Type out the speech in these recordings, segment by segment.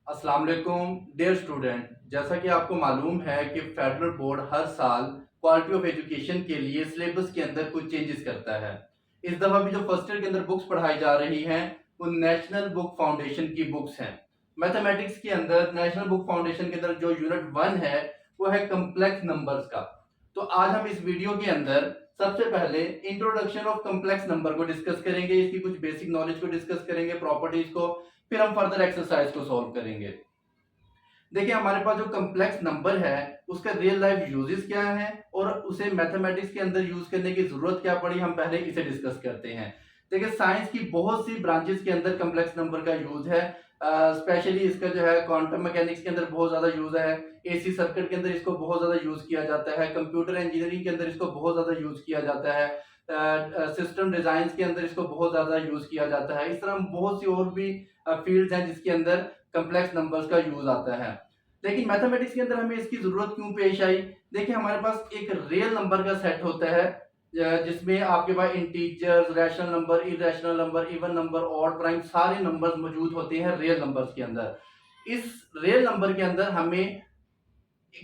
अस्सलाम वालेकुम dear student. जैसा कि आपको मालूम है कि फेडरल बोर्ड हर साल क्वालिटी ऑफ एजुकेशन के लिए सिलेबस के अंदर कुछ चेंजेस करता है। इस दफ़ा भी जो फर्स्ट ईयर के अंदर बुक्स पढ़ाई जा रही हैं वो नेशनल बुक फाउंडेशन की बुक्स हैं। मैथमेटिक्स के अंदर नेशनल बुक फाउंडेशन के अंदर जो यूनिट 1 है वो है कम्प्लेक्स नंबर्स का। तो आज हम इस वीडियो के अंदर सबसे पहले इंट्रोडक्शन ऑफ कम्प्लेक्स नंबर को डिस्कस करेंगे, इसकी कुछ बेसिक नॉलेज को डिस्कस करेंगे, प्रॉपर्टीज को, फिर हम फर्दर एक्सरसाइज को सॉल्व करेंगे। देखिए हमारे पास जो कम्प्लेक्स नंबर है उसका रियल लाइफ यूजेस क्या है और उसे मैथमेटिक्स के अंदर यूज करने की जरूरत क्या पड़ी, हम पहले इसे डिस्कस करते हैं। देखिए साइंस की बहुत सी ब्रांचेस के अंदर कम्प्लेक्स नंबर का यूज है। स्पेशली इसका जो है क्वांटम मैकेनिक्स के अंदर बहुत ज्यादा यूज है, एसी सर्किट के अंदर इसको बहुत ज्यादा यूज किया जाता है, कंप्यूटर इंजीनियरिंग के अंदर इसको बहुत ज्यादा यूज किया जाता है, सिस्टम डिजाइन के अंदर इसको बहुत ज्यादा यूज किया जाता है। इस तरह बहुत सी और भी फील्ड्स हैं जिसके अंदर कम्प्लेक्स नंबर्स का यूज आता है। लेकिन मैथमेटिक्स के अंदर हमें इसकी जरूरत क्यों पेश आई? देखिए हमारे पास एक रियल नंबर का सेट होता है जिसमें आपके पास integers, rational number, irrational number, even number, odd prime सारे नंबर्स मौजूद होते हैं रियल नंबर्स के अंदर। इस रियल नंबर के अंदर हमें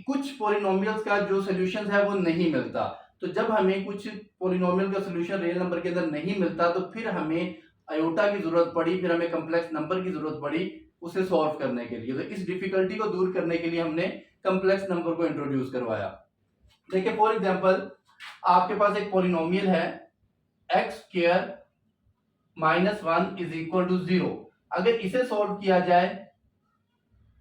कुछ पॉलिनोमियल्स का जो सोल्यूशन है वो नहीं मिलता। तो जब हमें कुछ पॉलिनोमियल का सोल्यूशन रियल नंबर के अंदर नहीं मिलता तो फिर हमें आयोटा की जरूरत पड़ी, फिर हमें कम्प्लेक्स नंबर की जरूरत पड़ी उसे सॉल्व करने के लिए। तो इस डिफिकल्टी को दूर करने के लिए हमने कम्प्लेक्स नंबर को इंट्रोड्यूस करवाया। देखिए फॉर एग्जांपल आपके पास एक पॉलिनोमियल है x square minus 1 is equal to 0। अगर इसे सॉल्व किया जाए,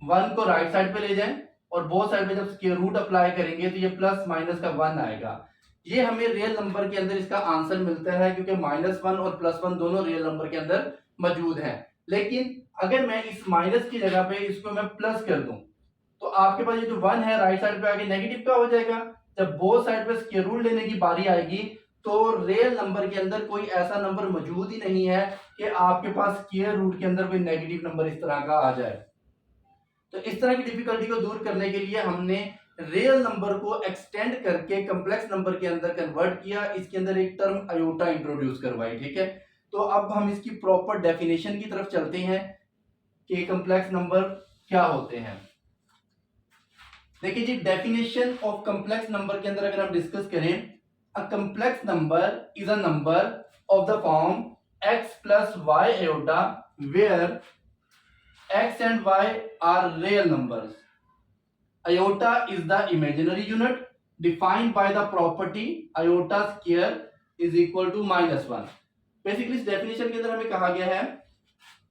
1 को राइट साइड पे ले जाएं और बोथ साइड पे जब स्क्वायर रूट अप्लाई करेंगे तो ये प्लस माइनस का 1 आएगा। ये हमें रियल नंबर के अंदर इसका आंसर मिलता है क्योंकि -1 और +1 दोनों रियल नंबर के अंदर मौजूद हैं। लेकिन अगर मैं इस माइनस की जगह पे इसको मैं प्लस कर दूं तो आपके पास ये जो 1 है राइट साइड पे आके नेगेटिव का हो जाएगा। जब बोथ साइड पे स्क्वायर रूट लेने की बारी आएगी तो रियल नंबर के अंदर कोई ऐसा नंबर मौजूद ही नहीं है कि आपके पास स्क्वायर रूट के अंदर कोई नेगेटिव नंबर इस तरह का आ जाए। तो इस तरह की डिफिकल्टी को दूर करने के लिए हमने रियल नंबर को एक्सटेंड करके कम्प्लेक्स नंबर के अंदर कन्वर्ट किया, इसके अंदर एक टर्म आयोटा इंट्रोड्यूस करवाई। ठीक है, तो अब हम इसकी प्रॉपर डेफिनेशन की तरफ चलते हैं कि कम्प्लेक्स नंबर क्या होते हैं। देखिए जी, डेफिनेशन ऑफ कम्प्लेक्स नंबर के अंदर अगर हम डिस्कस करें, a complex number is a number of the form x plus y iota where x and y are real numbers. Iota is the imaginary unit defined by the property iota square is equal to -1. Basically इस definition के अंदर हमें कहा गया है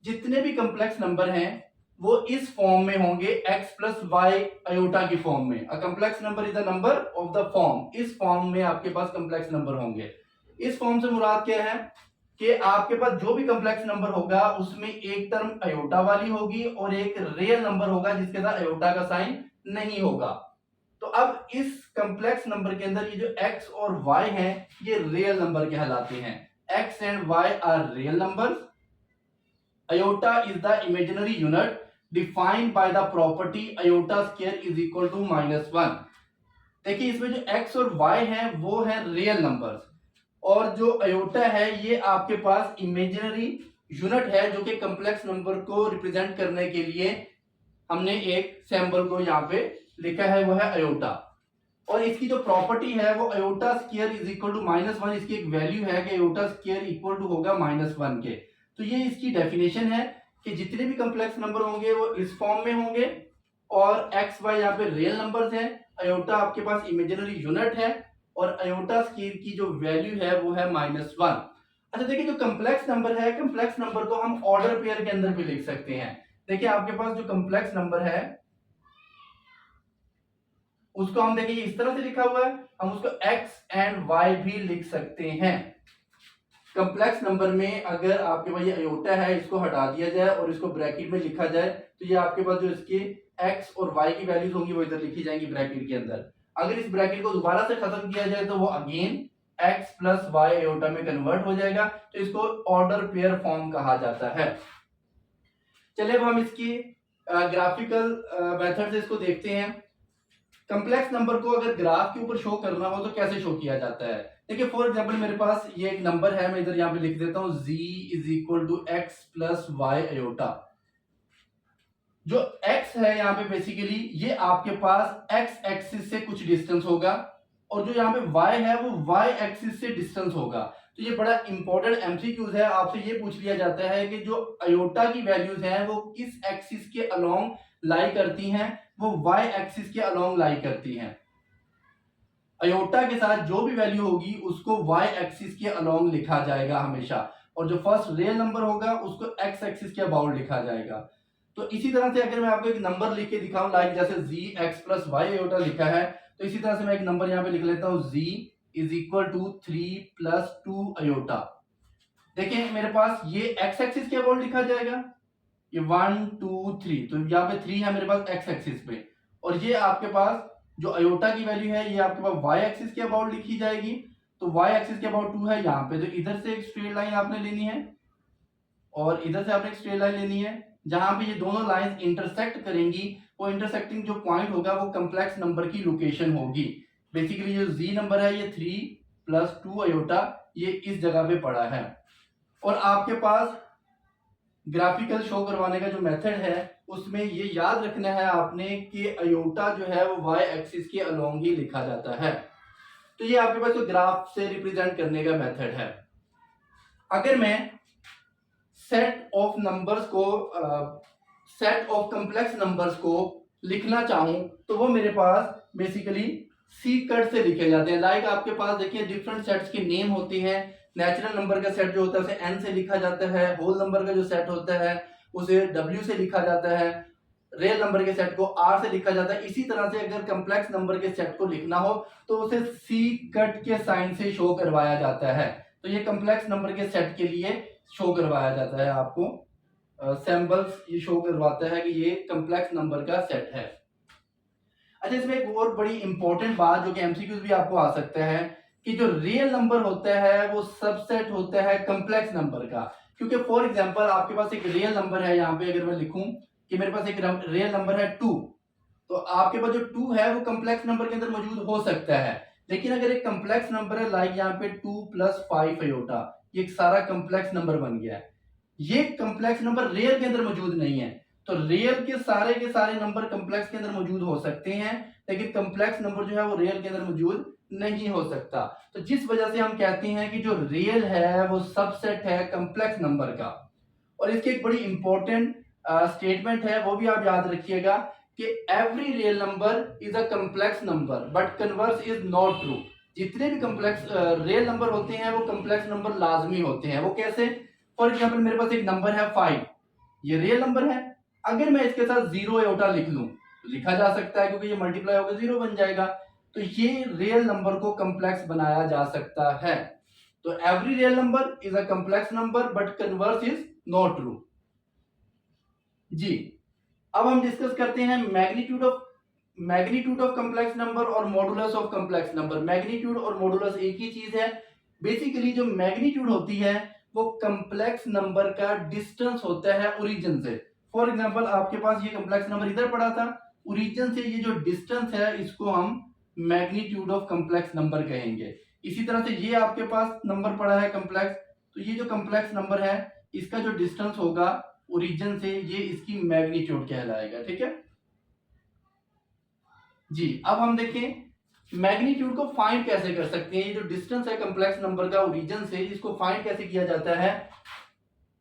जितने भी complex number हैं वो इस फॉर्म में होंगे x प्लस वाई आयोटा की फॉर्म में। अ complex number is the number of the form, इस फॉर्म में आपके पास कम्प्लेक्स नंबर होंगे। इस फॉर्म से मुराद क्या है कि आपके पास जो भी कम्प्लेक्स नंबर होगा उसमें एक टर्म आयोटा वाली होगी और एक रियल नंबर होगा जिसके साथ आयोटा का साइन नहीं होगा। तो अब इस कम्प्लेक्स नंबर के अंदर ये जो x और y हैं ये रियल नंबर कहलाते हैं। x and y are real numbers. Iota is the imaginary unit defined by the property iota square is equal to -1। देखिए इसमें जो x और y हैं वो है रियल नंबर्स और जो आयोटा है ये आपके पास इमेजिनरी यूनिट है जो कि कम्प्लेक्स नंबर को रिप्रेजेंट करने के लिए हमने एक सिंबल को यहाँ पे लिखा है, वो है आयोटा। और इसकी जो प्रॉपर्टी है वो iota square is equal to -1, इसकी एक वैल्यू है कि आयोटा स्क्वायर इक्वल टू होगा -1 के। तो ये इसकी डेफिनेशन है कि जितने भी कम्प्लेक्स नंबर होंगे वो इस फॉर्म में होंगे और एक्स वाई यहाँ पे रियल नंबर्स हैं, आयोटा आपके पास इमेजिनरी यूनिट है और आयोटा स्क्वायर की जो वैल्यू है वो है -1। अच्छा देखिए जो कम्प्लेक्स नंबर है, कम्प्लेक्स नंबर को हम ऑर्डर पेयर के अंदर भी लिख सकते हैं। देखिए आपके पास जो कम्प्लेक्स नंबर है उसको हम देखिए इस तरह से लिखा हुआ है, हम उसको x एंड y भी लिख सकते हैं। कम्प्लेक्स नंबर में अगर आपके पास ये आयोटा है इसको हटा दिया जाए और इसको ब्रैकेट में लिखा जाए तो ये आपके पास जो इसके x और y की वैल्यूज होंगी वो इधर लिखी जाएंगी ब्रैकेट के अंदर। अगर इस ब्रैकेट को दोबारा से खत्म किया जाए तो वो again x plus y iota में कन्वर्ट हो जाएगा, तो इसको ऑर्डर पेयर फॉर्म कहा जाता है। चलिए अब हम इसकी ग्राफिकल मेथड से इसको देखते हैं। कम्प्लेक्स नंबर को अगर ग्राफ के ऊपर शो करना हो तो कैसे शो किया जाता है? देखिए फॉर एग्जांपल मेरे पास ये एक नंबर है, मैं इधर यहाँ पे लिख देता हूँ z is equal to x plus y iota. जो x है यहाँ पे बेसिकली ये आपके पास x एक्सिस से कुछ डिस्टेंस होगा, और जो यहाँ पे y है वो y एक्सिस से डिस्टेंस होगा। तो ये बड़ा इंपॉर्टेंट एमसीक्यूज है, आपसे ये पूछ लिया जाता है कि जो अयोटा की वैल्यूज हैं वो किस एक्सिस के अलोंग लाई करती हैं, वो y एक्सिस के अलोंग लाई करती हैं। अयोटा के साथ जो भी वैल्यू होगी उसको y एक्सिस के अलोंग लिखा जाएगा हमेशा, और जो फर्स्ट रियल नंबर होगा उसको x एक्सिस के अबाउट लिखा जाएगा। तो इसी तरह से अगर मैं आपको एक नंबर लिख के दिखाऊं, लाइक जैसे z x plus y iota लिखा है, तो इसी तरह से मैं एक नंबर यहाँ पे लिख लेता हूँ z is equal to 3 plus 2 iota. देखिए मेरे पास ये x एक्सिस के अबाउट लिखा जाएगा, ये 1 2 3, तो यहाँ पे 3 है मेरे पास x एक्सिस पे, और ये आपके पास जो अयोटा की वैल्यू है ये आपके पास y एक्सिस के अबाउट लिखी जाएगी। तो y एक्सिस के अबाउट 2 है यहाँ पे, तो इधर से एक स्ट्रेट लाइन आपने लेनी है और इधर से आपने एक स्ट्रेट लाइन लेनी है। जहां पे ये दोनों लाइंस इंटरसेक्ट करेंगी, वो इंटरसेक्टिंग जो पॉइंट होगा वो कम्प्लेक्स नंबर की लोकेशन होगी। बेसिकली जो z नंबर है ये 3 प्लस 2 अयोटा, ये इस जगह पे पड़ा है। और आपके पास ग्राफिकल शो करवाने का जो मेथड है उसमें ये याद रखना है आपने कि अयोटा जो है वो y एक्सिस के अलोंग ही लिखा जाता है। तो ये आपके पास जो ग्राफ से रिप्रेजेंट करने का मेथड है। अगर मैं सेट ऑफ नंबर्स को सेट ऑफ कॉम्प्लेक्स नंबर्स को लिखना चाहूं तो वो मेरे पास बेसिकली सी कट से लिखे जाते हैं। लाइक आपके पास देखिए डिफरेंट सेट्स के नेम होते हैं। नेचुरल नंबर का सेट जो होता है उसे एन से लिखा जाता है, होल नंबर का जो सेट होता है उसे डब्ल्यू से लिखा जाता है, रियल नंबर के सेट को आर से लिखा जाता है। इसी तरह से अगर कॉम्प्लेक्स नंबर के सेट को लिखना हो तो उसे सी कट के साइन से शो करवाया जाता है। तो ये कॉम्प्लेक्स नंबर के सेट के लिए शो करवाया जाता है, आपको सैंपल्स ये शो करवाता है कि ये कॉम्प्लेक्स नंबर का सेट है। अच्छा, इसमें एक और बड़ी इंपॉर्टेंट बात जो कि एमसीक्यूज भी आपको आ सकता है कि जो रियल नंबर होता है वो सबसेट होता है कॉम्प्लेक्स नंबर का। क्योंकि फॉर एग्जांपल आपके पास एक रियल नंबर है, यहाँ पे अगर मैं लिखूं कि मेरे पास एक रियल नंबर है 2, तो आपके पास जो 2 है वो कॉम्प्लेक्स नंबर के अंदर मौजूद हो सकता है। लेकिन अगर एक कॉम्प्लेक्स नंबर है लाइक यहाँ पे 2 प्लस 5 अयोटा, ये एक सारा कॉम्प्लेक्स नंबर बन गया है। ये कॉम्प्लेक्स नंबर रियल के अंदर मौजूद नहीं है। तो रियल के सारे नंबर कॉम्प्लेक्स के अंदर मौजूद हो सकते हैं, लेकिन कॉम्प्लेक्स नंबर जो है वो रियल के अंदर मौजूद नहीं हो सकता। तो जिस वजह से हम कहते हैं कि जो रियल है वो सबसेट है कॉम्प्लेक्स नंबर का। और इसकी एक बड़ी इंपॉर्टेंट स्टेटमेंट है, वो भी आप याद रखिएगा कि every real number is a complex number but converse is not true. जितने भी कॉम्प्लेक्स रियल नंबर होते हैं वो कॉम्प्लेक्स नंबर लाजमी होते हैं। वो कैसे? फॉर एग्जाम्पल मेरे पास एक नंबर है 5, ये रियल नंबर है। अगर मैं इसके साथ 0 अयोटा लिख लूं तो लिखा जा सकता है, क्योंकि ये मल्टीप्लाई होकर 0 बन जाएगा। तो ये रियल नंबर को कॉम्प्लेक्स बनाया जा सकता है। तो every real number is a complex number but converse is not true. जी, अब हम डिस्कस करते हैं मैग्नीट्यूड ऑफ कॉम्प्लेक्स नंबर और modulus of complex number. Magnitude और मॉडुलस एक ही चीज है। बेसिकली जो मैग्नीट्यूड होती है वो कॉम्प्लेक्स नंबर का डिस्टेंस होता है ओरिजिन से। फॉर एग्जांपल आपके पास ये कॉम्प्लेक्स नंबर इधर पड़ा था, ओरिजिन से ये जो डिस्टेंस है इसको हम मैग्नीट्यूड ऑफ कॉम्प्लेक्स नंबर कहेंगे। इसी तरह से ये आपके पास नंबर पड़ा है कॉम्प्लेक्स, तो ये जो कॉम्प्लेक्स नंबर है इसका जो डिस्टेंस होगा ओरिजिन से, ये इसकी मैग्नीट्यूड कहलाएगा। ठीक है जी। अब हम देखें मैग्नीट्यूड को फाइंड कैसे कर सकते हैं। ये जो डिस्टेंस है कॉम्प्लेक्स नंबर का ओरिजिन से, इसको फाइंड कैसे किया जाता है।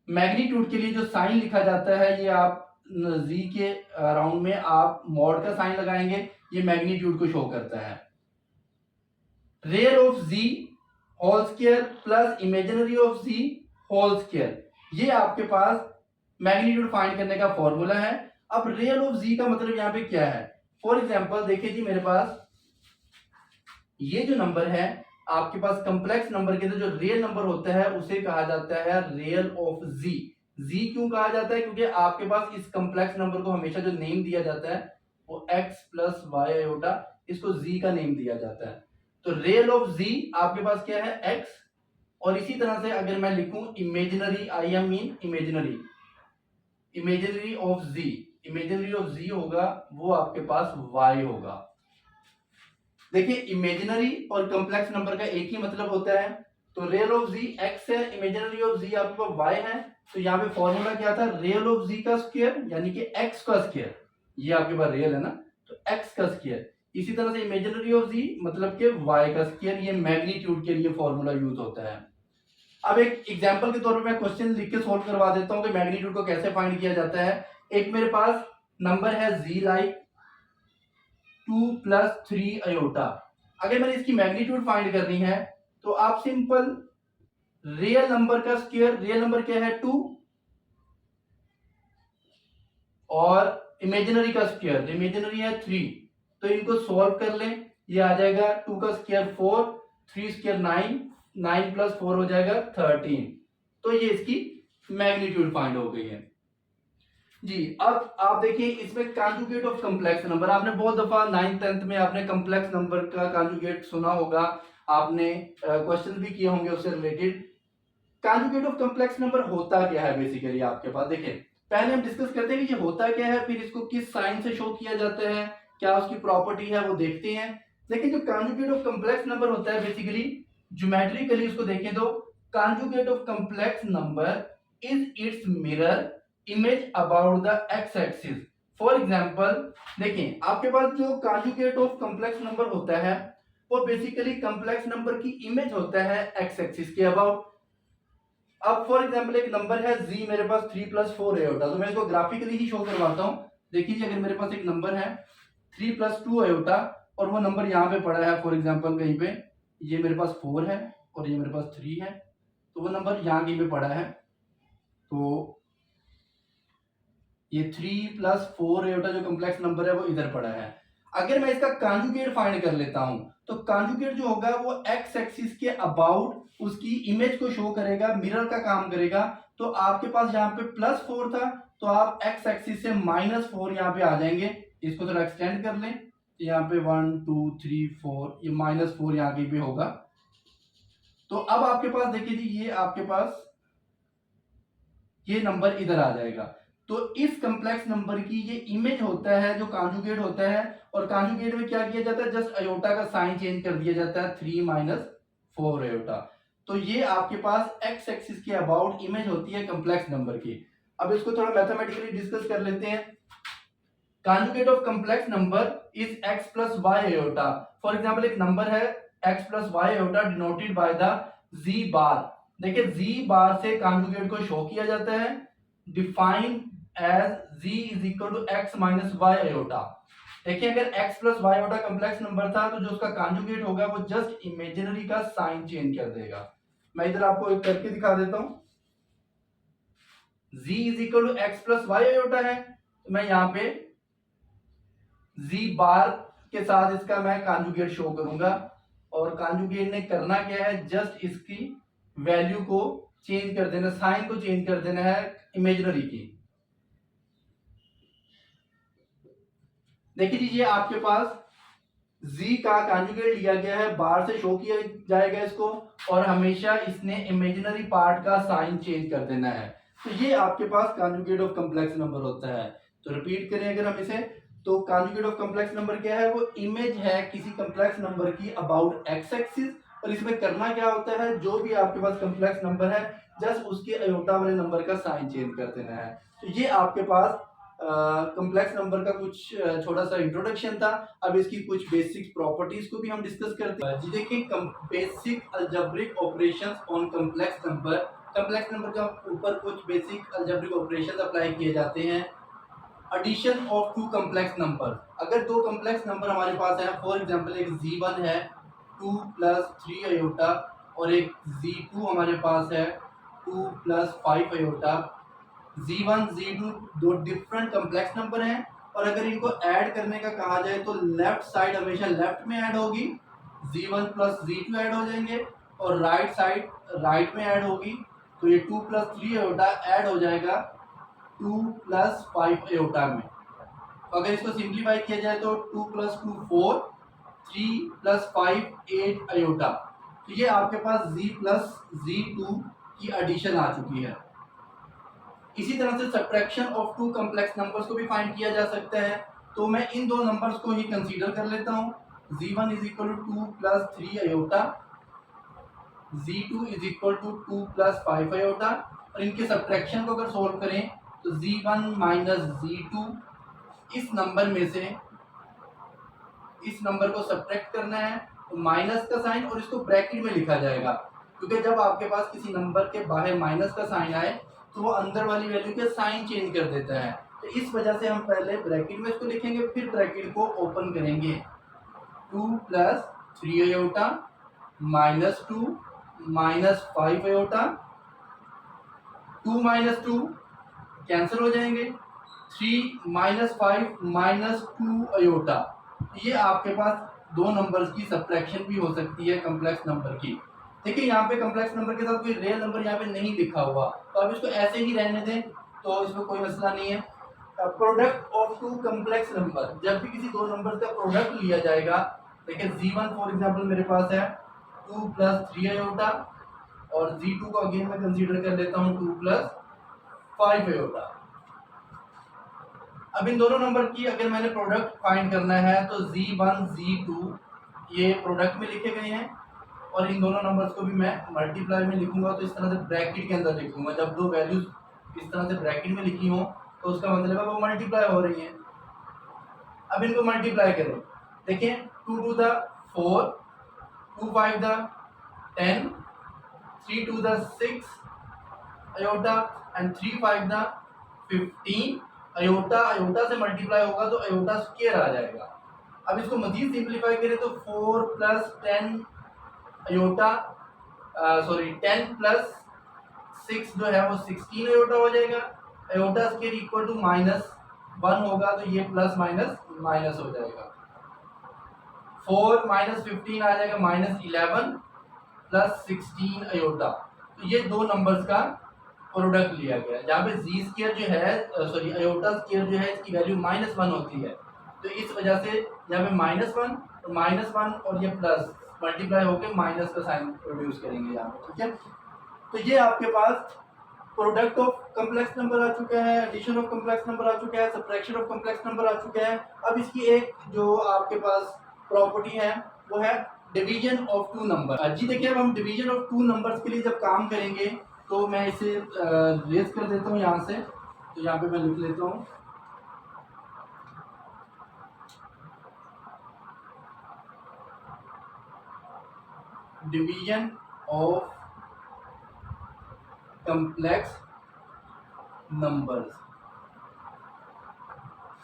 मैग्नीट्यूड के लिए जो साइन लिखा जाता है, ये आप जी के राउंड में आप मॉड का साइन लगाएंगे, ये मैग्नीट्यूड को शो करता है। Real of z whole square plus imaginary of z whole square, ये आपके पास मैग्नीट्यूड फाइंड करने का फॉर्मूला है। अब रियल ऑफ जी का मतलब यहाँ पे क्या है। फॉर एग्जाम्पल देखिए जी, मेरे पास ये जो नंबर है आपके पास कॉम्प्लेक्स नंबर के अंदर जो रियल नंबर होता है उसे कहा जाता है रियल ऑफ जी। जी क्यों कहा जाता है? क्योंकि आपके पास इस कॉम्प्लेक्स नंबर को हमेशा जो नेम दिया जाता है वो x प्लस वाई अयोटा, इसको जी का नेम दिया जाता है। तो रियल ऑफ जी आपके पास क्या है? x। और इसी तरह से अगर मैं लिखूं imaginary, I am mean imaginary, imaginary of G, imaginary of G होगा वो आपके पास y होगा। देखिए इमेजिनरी और कॉम्प्लेक्स नंबर का एक ही मतलब होता है। तो रियल ऑफ जी एक्स है, इमेजिनरी ऑफ जी आपके पास वाई है, तो यहाँ पे फॉर्मूला क्या था, रियल ऑफ जी का स्क्वायर यानी कि एक्स का स्क्वायर, ये आपके पास रियल है ना, तो एक्स का स्क्वायर। इसी तरह से इमेजिनरी ऑफ जी मतलब के वाई का स्क्वायर, ये मैग्नीट्यूड के लिए फॉर्मूला यूज होता है। अब एक एग्जांपल के तौर पे मैं क्वेश्चन लिख के सोल्व करवा देता हूँ कि मैग्नीट्यूड को कैसे फाइंड किया जाता है। एक मेरे पास नंबर है जी लाइक 2+3 अयोटा। अगर मैंने इसकी मैग्नीट्यूड फाइंड करनी है तो आप सिंपल रियल नंबर का स्क्वायर, रियल नंबर क्या है 2, और इमेजिनरी का स्क्वायर, इमेजिनरी है 3, तो इनको सॉल्व कर लें। ये आ जाएगा 2 का स्क्वायर 4, 3 स्क्वायर 9, 9 + 4 हो जाएगा 13। तो ये इसकी मैग्नीट्यूड फाइंड हो गई है जी। अब आप देखिए इसमें कॉन्जुगेट ऑफ कॉम्प्लेक्स नंबर, आपने बहुत दफा 9th 10th में आपने कॉम्प्लेक्स नंबर का कॉन्जुगेट सुना होगा, आपने क्वेश्चन भी किए होंगे उससे related. Conjugate of complex number होता क्या है बेसिकली आपके पास, देखिए पहले हम डिस्कस करते हैं कि ये होता क्या है, फिर इसको किस साइन से शो किया जाता है, क्या उसकी प्रॉपर्टी है वो देखते हैं। लेकिन जो कॉन्जुगेट ऑफ कॉम्प्लेक्स नंबर होता है बेसिकली ज्योमेट्रिकली उसको देखें तो conjugate of complex number is it's mirror image about the x axis. For example देखिए आपके पास जो कॉन्जुगेट ऑफ कॉम्प्लेक्स नंबर होता है वो बेसिकली कॉम्प्लेक्स नंबर की इमेज होता है एक्स एक्सिस के अबाउट। अब फॉर एग्जांपल एक नंबर है जी, मेरे पास 3+4 अयोटा, तो मैं इसको ग्राफिकली ही शो करवाता हूं। देखिए अगर मेरे पास एक नंबर है 3+2 अयोटा और वो नंबर यहाँ पे पड़ा है फॉर एग्जांपल कहीं पे, ये मेरे पास 4 है और ये मेरे पास 3 है, तो वो नंबर यहाँ कहीं पे पड़ा है, तो ये 3+4 अयोटा जो कॉम्प्लेक्स नंबर है वो इधर पड़ा है। अगर मैं इसका कॉन्जुगेट फाइंड कर लेता हूं तो कॉन्जुगेट जो होगा वो एक्स एक्सिस के अबाउट उसकी इमेज को शो करेगा, मिरर का काम करेगा। तो आपके पास यहाँ पे +4 था तो आप एक्स एक्सिस से -4 यहाँ पे आ जाएंगे। इसको थोड़ा एक्सटेंड कर लें, तो यहाँ पे 1 2 3 4, ये -4 यहाँ कहीं पे होगा। तो अब आपके पास देखिए जी ये आपके पास ये नंबर इधर आ जाएगा। तो इस कॉम्प्लेक्स नंबर की ये इमेज होता है जो कॉन्जुगेट होता है, और कॉन्जुगेट में क्या किया जाता है, जस्ट अयोटा का साइन चेंज कर दिया जाता है 3 - 4 अयोटा। तो ये आपके पास एक्स एक्सिस के अबाउट इमेज होती है कॉम्प्लेक्स नंबर की। अब इसको थोड़ा मैथमेटिकली डिस्कस कर लेते हैं। Conjugate of complex number is x + y iota. For example एक नंबर है x + y iota denoted by the z bar. देखिए z बार से कॉन्जुगेट को शो किया जाता है, define as z = x - y iota. देखिए अगर x + y iota complex number था तो जो उसका कॉन्जुगेट होगा वो जस्ट इमेजिनरी का साइन चेंज कर देगा। मैं इधर आपको एक करके दिखा देता हूं। z = x + y अयोटा है, तो मैं यहाँ पे z बार के साथ इसका मैं कॉन्जुगेट शो करूंगा, और कॉन्जुगेट ने करना क्या है, जस्ट इसकी वैल्यू को चेंज कर देना, साइन को चेंज कर देना है इमेजिनरी की। देखिए ये आपके पास z का कॉन्जुगेट लिया गया है, बार से शो किया जाएगा इसको, और हमेशा इसने इमेजिनरी पार्ट का साइन चेंज कर देना है। तो ये आपके पास कॉन्जुगेट ऑफ कॉम्प्लेक्स नंबर होता है। तो रिपीट करें अगर हम इसे, तो कॉन्जुगेट ऑफ कॉम्प्लेक्स नंबर क्या है, वो इमेज है किसी कॉम्प्लेक्स नंबर की अबाउट एक्स एक्सिस, और इसमें करना क्या होता है, जो भी आपके पास कॉम्प्लेक्स नंबर है जस्ट उसके अयोटा वाले नंबर का साइन चेंज कर देना है। तो ये आपके पास कॉम्प्लेक्स नंबर का कुछ छोटा सा इंट्रोडक्शन था। अब इसकी कुछ बेसिक प्रॉपर्टीज को भी हम डिस्कस करते हैं जी। देखिए basic algebraic operations on complex number, complex number के ऊपर कुछ बेसिक अलजेब्रिक ऑपरेशंस अप्लाई किए जाते हैं। Addition of two complex number, अगर दो कॉम्प्लेक्स नंबर हमारे पास है, फॉर एग्जांपल एक z1 है 2 + 3 अयोटा, और एक z2 हमारे पास है 2 + 5 अयोटा। z1 z2 दो डिफरेंट कॉम्प्लेक्स नंबर हैं, और अगर इनको ऐड करने का कहा जाए तो लेफ्ट साइड हमेशा लेफ्ट में ऐड होगी, z1 + z2 ऐड हो जाएंगे, और राइट साइड राइट में ऐड होगी, तो ये 2 + 3 अयोटा ऐड हो जाएगा 2 + 5 अयोटा में। तो अगर इसको सिंप्लीफाई किया जाए तो 2 + 2 4, 3 + 5 8 अयोटा। तो ये आपके पास z + z2 की एडिशन आ चुकी है। इसी तरह से subtraction of two complex numbers को भी फाइंड किया जा सकता है। तो मैं इन दो नंबर्स को ही कंसीडर कर लेता हूँ, z1 = 2 + 3 iota, Z2 is equal to 2 plus 5 iota, और इनके सब्ट्रैक्शन को अगर सोल्व करें तो Z1 माइनस Z2, इस नंबर में से इस नंबर को सब्ट्रैक्ट करना है, तो माइनस का साइन और इसको ब्रैकेट में लिखा जाएगा, क्योंकि जब आपके पास किसी नंबर के बाहर माइनस का साइन आए तो वो अंदर वाली वैल्यू के साइन चेंज कर देता है। तो इस वजह से हम पहले ब्रैकेट में इसको लिखेंगे, फिर ब्रैकेट को ओपन करेंगे। 2 plus 3 iota minus 2 minus 5 iota, 2 minus 2 cancel हो जाएंगे, 3 माइनस 5 माइनस 2 आयोटा। ये आपके पास दो नंबर्स की सब्ट्रैक्शन भी हो सकती है कम्प्लेक्स नंबर की। देखिए यहाँ पे कम्प्लेक्स नंबर के साथ कोई रियल नंबर यहाँ पे नहीं लिखा हुआ, तो आप इसको ऐसे ही रहने दें, तो इसमें कोई मसला नहीं है। Product of two complex number, जब भी किसी दो नंबर का प्रोडक्ट लिया जाएगा, देखिए Z1 फॉर एग्जांपल मेरे पास है 2 प्लस 3 आयोटा, और Z2 को अगेन मैं कंसीडर कर लेता हूँ 2 प्लस 5 आयोटा। अब इन दोनों नंबर की अगर मैंने प्रोडक्ट फाइंड करना है तो Z1 Z2 ये प्रोडक्ट में लिखे गए हैं, और इन दोनों नंबर्स को भी मैं मल्टीप्लाई में लिखूंगा, तो इस तरह से ब्रैकेट के अंदर लिखूंगा। जब दो वैल्यूज इस तरह से ब्रैकेट में लिखी हो तो उसका मतलब है वो मल्टीप्लाई हो रही हैं। अब इनको मल्टीप्लाई करें, देखिए 2 two the 4, 2 5 the 10, 3 two the 6 iota and 3 5 the 15 iota. Iota से मल्टीप्लाई होगा तो आयोटा स्क्वायर आ जाएगा। अब इसको मजीद सिंप्लीफाई करें तो 4 प्लस 10 आयोटा, सॉरी 10 प्लस 6 जो है वो 16 आयोटा हो जाएगा। आयोटा स्क्वायर इक्वल टू -1 होगा, तो ये प्लस माइनस माइनस हो जाएगा। 4 माइनस 15 आ जाएगा -11 प्लस 16 आयोटा। तो ये दो नंबर्स का प्रोडक्ट लिया गया, जहाँ पे जी स्क्वायर जो है, सॉरी आयोटा स्क्वायर जो है, इसकी वैल्यू -1 होती है। तो इस वजह से यहाँ पे -1 और ये प्लस मल्टीप्लाई होकर माइनस का साइन प्रोड्यूस करेंगे यहाँ पे, ठीक है। तो ये आपके पास प्रोडक्ट ऑफ कम्प्लेक्स नंबर आ चुका है, एडिशन ऑफ कम्प्लेक्स नंबर आ चुका है, सब्ट्रैक्शन ऑफ कम्प्लेक्स नंबर आ चुका है। अब इसकी एक जो आपके पास प्रॉपर्टी है वो है डिवीजन ऑफ टू नंबर। जी देखिए, अब हम डिवीजन ऑफ टू नंबर्स के लिए जब काम करेंगे तो मैं इसे रेज कर देता हूँ यहाँ से, तो यहाँ पे मैं लिख लेता हूँ डिवीजन ऑफ कम्प्लेक्स नंबर्स।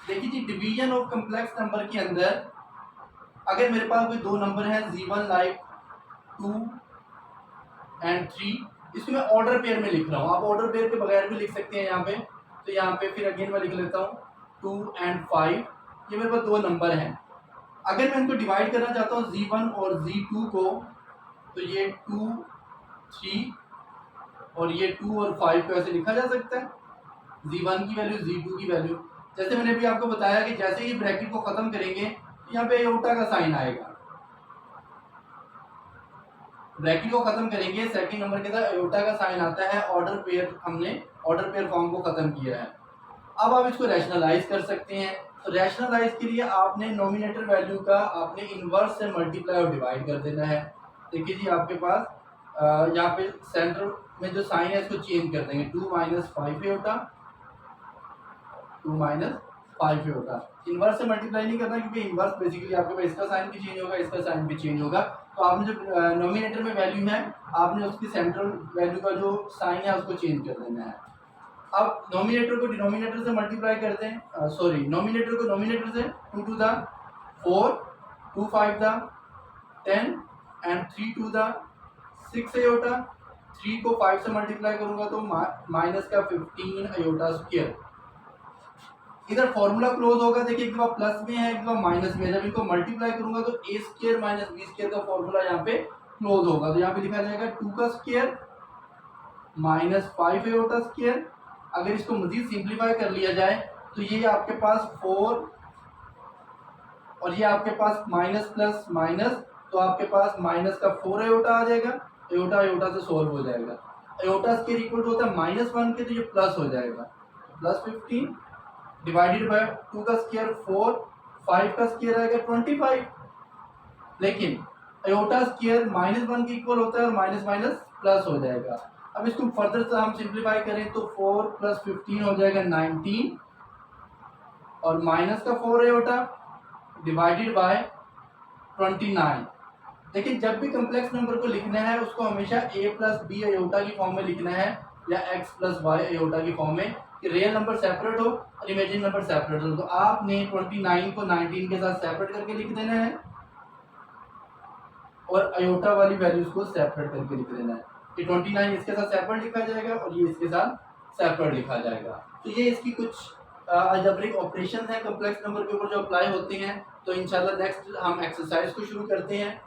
देखिए जी, डिवीजन ऑफ कम्प्लेक्स नंबर के अंदर अगर मेरे पास कोई दो नंबर हैं Z1 लाइक 2 एंड 3, इसको मैं ऑर्डर पेयर में लिख रहा हूँ। आप ऑर्डर पेयर के बगैर भी लिख सकते हैं यहाँ पे। तो यहाँ पे फिर अगेन मैं लिख लेता हूँ 2 एंड 5, ये मेरे पास दो नंबर हैं। अगर मैं इनको डिवाइड करना चाहता हूँ Z1 और Z2 को, तो ये 2 3 और ये 2 और 5 को ऐसे लिखा जा सकता है, Z1 की वैल्यू Z2 की वैल्यू। जैसे मैंने अभी आपको बताया कि जैसे ही ब्रैकेट को खत्म करेंगे तो यहाँ पे आयोटा का साइन आएगा। ब्रैकेट को खत्म करेंगे, सेकंड नंबर के साथ आयोटा का साइन आता है। ऑर्डर पेयर, हमने ऑर्डर पेयर फॉर्म को खत्म किया है। अब आप इसको रैशनलाइज कर सकते हैं। तो रैशनलाइज के लिए आपने नोमिनेटर वैल्यू का आपने इनवर्स से मल्टीप्लाई और डिवाइड कर देना है। देखिए जी, आपके पास यहाँ पे सेंटर में जो साइन है इसको चेंज कर देंगे, 2 minus 5 iota, 2 minus 5 iota. Inverse से मल्टीप्लाई नहीं करना, क्योंकि इनवर्स बेसिकली आपके पास इसका साइन भी चेंज होगा, इसका साइन भी चेंज होगा। तो आपने जो नोमिनेटर में वैल्यू है, आपने उसकी सेंट्रल वैल्यू का जो साइन है उसको चेंज कर देना है। अब नोमिनेटर को डिनोमिनेटर से मल्टीप्लाई करते हैं, सॉरी नोमिनेटर को नोमिनेटर से 2 two the 4, 2 5 the 10 and 3 two the 6 iota. 3 को 5 से मल्टीप्लाई करूंगा तो माइनस का 15 आयोटा स्क्वायर। इधर फॉर्मूला क्लोज होगा, देखिए एक दफा प्लस में है, एक दफा माइनस में है। जब इनको मल्टीप्लाई करूंगा तो ए स्क्वायर माइनस बी स्क्वायर का फॉर्मूला यहाँ पे क्लोज होगा। तो यहाँ पे लिखा जाएगा 2 का स्क्वायर माइनस 5 आयोटा स्क्वायर। अगर इसको मजीद सिंप्लीफाई कर लिया जाए तो ये आपके पास 4 और ये आपके पास माइनस प्लस माइनस, तो आपके पास माइनस का 4 आयोटा आ जाएगा। आयोटा आयोटा से सॉल्व हो जाएगा। आयोटा स्क्वायर इक्वल टू होता है -1 के, तो ये प्लस हो जाएगा, प्लस 15 डिवाइडेड बाय 2 का स्क्वायर 4, 5 का स्क्वायर आएगा 25। लेकिन अयोटा स्क्वायर -1 के इक्वल होता है और माइनस माइनस प्लस हो जाएगा। अब इसको फर्दर से हम सिंप्लीफाई करें तो 4 + 15 हो जाएगा 19 और माइनस का 4 अयोटा डिवाइडेड बाय 29। देखिए जब भी कम्प्लेक्स नंबर को लिखना है उसको हमेशा a + b अयोटा की फॉर्म में लिखना है या x + y अयोटा की फॉर्म में, कि रियल नंबर सेपरेट हो और इमेजिन नंबर सेपरेट हो। तो आपने 29 को 19 के साथ सेपरेट करके लिख देना है और अयोटा वाली वैल्यूज को सेपरेट करके लिख देना है कि 29 इसके साथ सेपरेट लिखा जाएगा और ये इसके साथ सेपरेट लिखा जाएगा। तो ये इसकी कुछ अलजेब्रिक ऑपरेशन है कम्प्लेक्स नंबर के ऊपर जो अप्लाई होते हैं। तो इंशाल्लाह नेक्स्ट हम एक्सरसाइज को शुरू करते हैं।